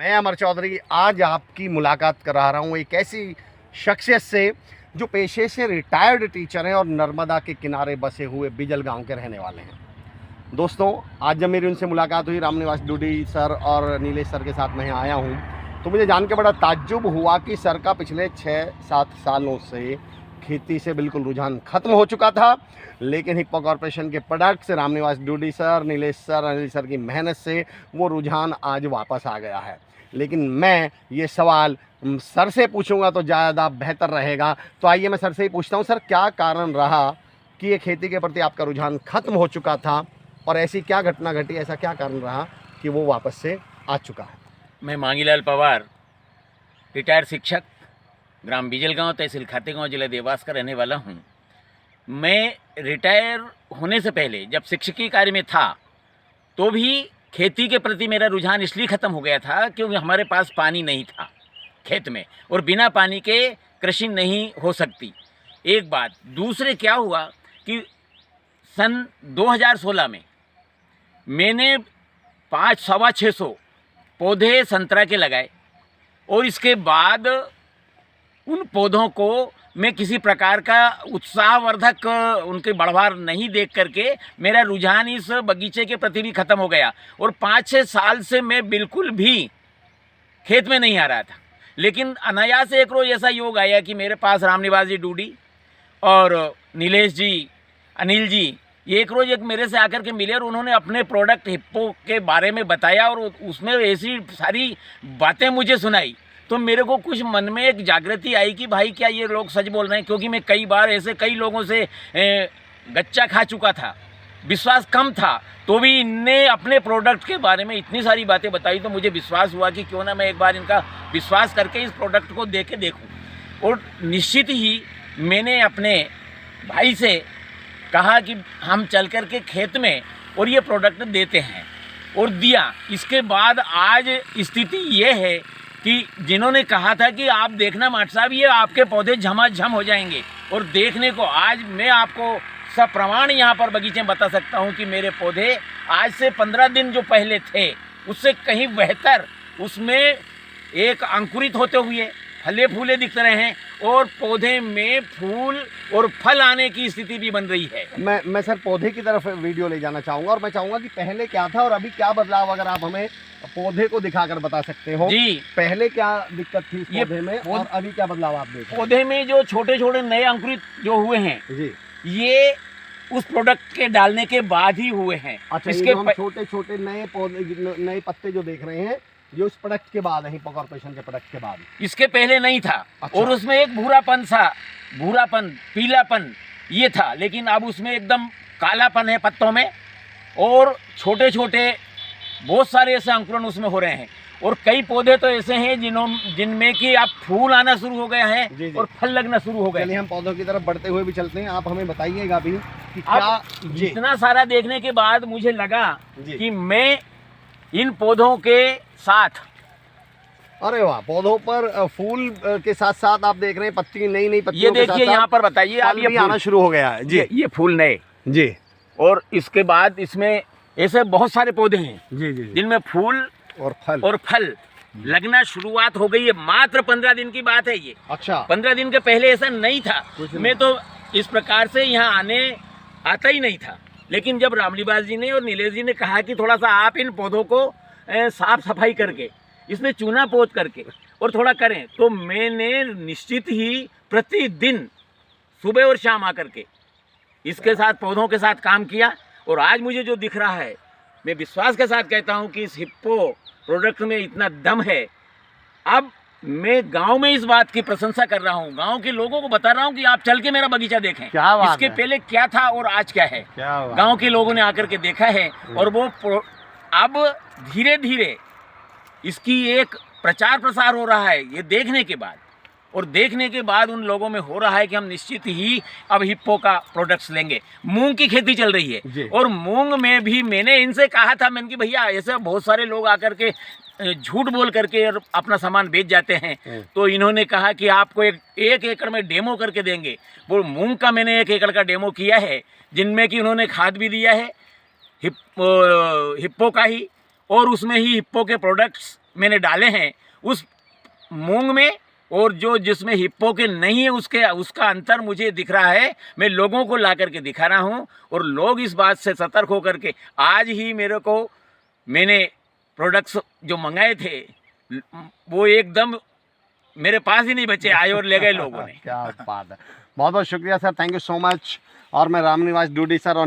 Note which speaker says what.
Speaker 1: मैं अमर चौधरी आज आपकी मुलाकात करा रहा हूँ एक ऐसी शख्सियत से जो पेशे से रिटायर्ड टीचर हैं और नर्मदा के किनारे बसे हुए बिजल गांव के रहने वाले हैं। दोस्तों, आज जब मेरी उनसे मुलाकात हुई, रामनिवास डूडी सर और नीलेश सर के साथ मैं यहाँ आया हूँ, तो मुझे जान के बड़ा ताज्जुब हुआ कि सर का पिछले 6-7 सालों से खेती से बिल्कुल रुझान खत्म हो चुका था, लेकिन हिप्पो कॉरपोरेशन के products, Ramniwas Dudi sir, Nilesh sir, Anil sir की मेहनत से वो रुझान आज वापस आ गया है। लेकिन मैं ये सवाल सर से पूछूंगा तो ज़्यादा बेहतर रहेगा। तो आइए मैं सर से ही पूछता हूँ, सर क्या कारण रहा कि ये खेती के प्रति आपका रुझान खत्म हो चुका था, और ऐसी क्या घटना घटी, ऐसा क्या कारण रहा कि वो वापस से आ चुका है?
Speaker 2: मैं मांगीलाल पवार, रिटायर्ड शिक्षक, ग्राम बिजलगांव, तहसील खातेगांव, जिला देवास का रहने वाला हूं। मैं रिटायर होने से पहले जब शिक्षकीय कार्य में था तो भी खेती के प्रति मेरा रुझान इसलिए ख़त्म हो गया था क्योंकि हमारे पास पानी नहीं था खेत में, और बिना पानी के कृषि नहीं हो सकती। एक बात। दूसरे क्या हुआ कि सन 2016 में मैंने 500-600 पौधे संतरा के लगाए, और इसके बाद उन पौधों को मैं किसी प्रकार का उत्साहवर्धक उनके बढ़वार नहीं देख करके मेरा रुझान इस बगीचे के प्रति भी ख़त्म हो गया, और 5-6 साल से मैं बिल्कुल भी खेत में नहीं आ रहा था। लेकिन अनायास एक रोज़ ऐसा योग आया कि मेरे पास रामनिवास जी डूडी और नीलेश जी, अनिल जी, ये एक रोज़ एक मेरे से आकर के मिले और उन्होंने अपने प्रोडक्ट हिप्पो के बारे में बताया, और उसमें ऐसी सारी बातें मुझे सुनाई तो मेरे को कुछ मन में एक जागृति आई कि भाई क्या ये लोग सच बोल रहे हैं। क्योंकि मैं कई बार ऐसे कई लोगों से गच्चा खा चुका था, विश्वास कम था, तो भी इनने अपने प्रोडक्ट के बारे में इतनी सारी बातें बताई तो मुझे विश्वास हुआ कि क्यों ना मैं एक बार इनका विश्वास करके इस प्रोडक्ट को दे के देखूँ। और निश्चित ही मैंने अपने भाई से कहा कि हम चल कर के खेत में और ये प्रोडक्ट देते हैं, और दिया। इसके बाद आज स्थिति ये है कि जिन्होंने कहा था कि आप देखना माट साहब ये आपके पौधे झमाझम हो जाएंगे, और देखने को आज मैं आपको सब प्रमाण यहाँ पर बगीचे में बता सकता हूँ कि मेरे पौधे आज से 15 दिन जो पहले थे उससे कहीं बेहतर, उसमें एक अंकुरित होते हुए फले फूले दिख रहे हैं, और पौधे में फूल और फल आने की स्थिति भी बन रही है।
Speaker 1: मैं सर पौधे की तरफ वीडियो ले जाना चाहूँगा, और मैं चाहूँगा कि पहले क्या था और अभी क्या बदलाव, अगर आप हमें पौधे को दिखाकर बता सकते हो।
Speaker 2: जी,
Speaker 1: पहले क्या दिक्कत थी इस पौधे में और अभी क्या बदलाव आप देख?
Speaker 2: पौधे में जो छोटे छोटे नए अंकुरित जो हुए हैं
Speaker 1: जी,
Speaker 2: ये उस प्रोडक्ट के डालने के बाद ही हुए हैं।
Speaker 1: अच्छा, इसके छोटे छोटे नए पौधे, नए पत्ते जो देख रहे हैं, ये उस प्रोडक्ट के बाद है, हिप्पो कॉरपोरेशन के प्रोडक्ट के बाद।
Speaker 2: इसके पहले नहीं था।
Speaker 1: अच्छा।
Speaker 2: और उसमें एक भूरापन सा, भूरापन, पीलापन ये था, लेकिन अब उसमें एकदम कालापन है पत्तों में, और छोटे छोटे बहुत सारे ऐसे अंकुरण उसमें हो रहे हैं। और कई पौधे तो ऐसे हैं जिनमें कि अब फूल आना शुरू हो गया है। जी। और फल लगना शुरू हो गए।
Speaker 1: चलिए हम पौधों की तरफ बढ़ते हुए भी चलते हैं, आप हमें बताइएगा भी कि क्या
Speaker 2: इतना सारा देखने के बाद मुझे लगा कि मैं इन पौधों के साथ,
Speaker 1: अरे वाह, पौधों पर फूल के साथ साथ आप देख रहे हैं पत्ती, नई नई पत्तियों,
Speaker 2: ये देखिए यहाँ पर बताइए आप, ये
Speaker 1: आना शुरू हो गया है। जी,
Speaker 2: ये फूल नए
Speaker 1: जी,
Speaker 2: और इसके बाद इसमें ऐसे बहुत सारे पौधे हैं
Speaker 1: जी जी,
Speaker 2: जिनमें फूल और फल लगना शुरुआत हो गई है। मात्र 15 दिन की बात है ये।
Speaker 1: अच्छा,
Speaker 2: 15 दिन के पहले ऐसा नहीं था। मैं तो इस प्रकार से यहाँ आता ही नहीं था, लेकिन जब रामनिवास जी ने और नीलेश जी ने कहा कि थोड़ा सा आप इन पौधों को साफ सफाई करके, इसमें चूना पोत करके और थोड़ा करें, तो मैंने निश्चित ही प्रतिदिन सुबह और शाम आकर के इसके साथ, पौधों के साथ काम किया। और आज मुझे जो दिख रहा है, मैं विश्वास के साथ कहता हूं कि इस हिप्पो प्रोडक्ट में इतना दम है। अब मैं गांव में इस बात की प्रशंसा कर रहा हूं, गांव के लोगों को बता रहा हूं कि आप चल के मेरा बगीचा देखें, इसके पहले क्या था और आज क्या है। गांव के लोगों ने आकर के देखा है, और वो अब धीरे धीरे इसकी एक प्रचार प्रसार हो रहा है ये देखने के बाद, और देखने के बाद उन लोगों में हो रहा है कि हम निश्चित ही अब हिप्पो का प्रोडक्ट्स लेंगे। मूंग की खेती चल रही है, और मूंग में भी मैंने इनसे कहा था, मैंने कि भैया ऐसे बहुत सारे लोग आकर के झूठ बोल करके और अपना सामान बेच जाते हैं, तो इन्होंने कहा कि आपको एक एकड़ में डेमो करके देंगे। वो मूंग का मैंने 1 एकड़ का डेमो किया है, जिनमें कि उन्होंने खाद भी दिया है हिप्पो का ही, और उसमें ही हिप्पो के प्रोडक्ट्स मैंने डाले हैं उस मूंग में और जो जिसमें हिप्पो के नहीं है उसका अंतर मुझे दिख रहा है। मैं लोगों को ला करके दिखा रहा हूँ और लोग इस बात से सतर्क होकर के आज ही मैंने प्रोडक्ट्स जो मंगाए थे वो एकदम मेरे पास ही नहीं बचे, आए और ले गए लोगों ने।
Speaker 1: क्या बात है, बहुत बहुत शुक्रिया sir, thank you so much. और मैं रामनिवास डूडी सर और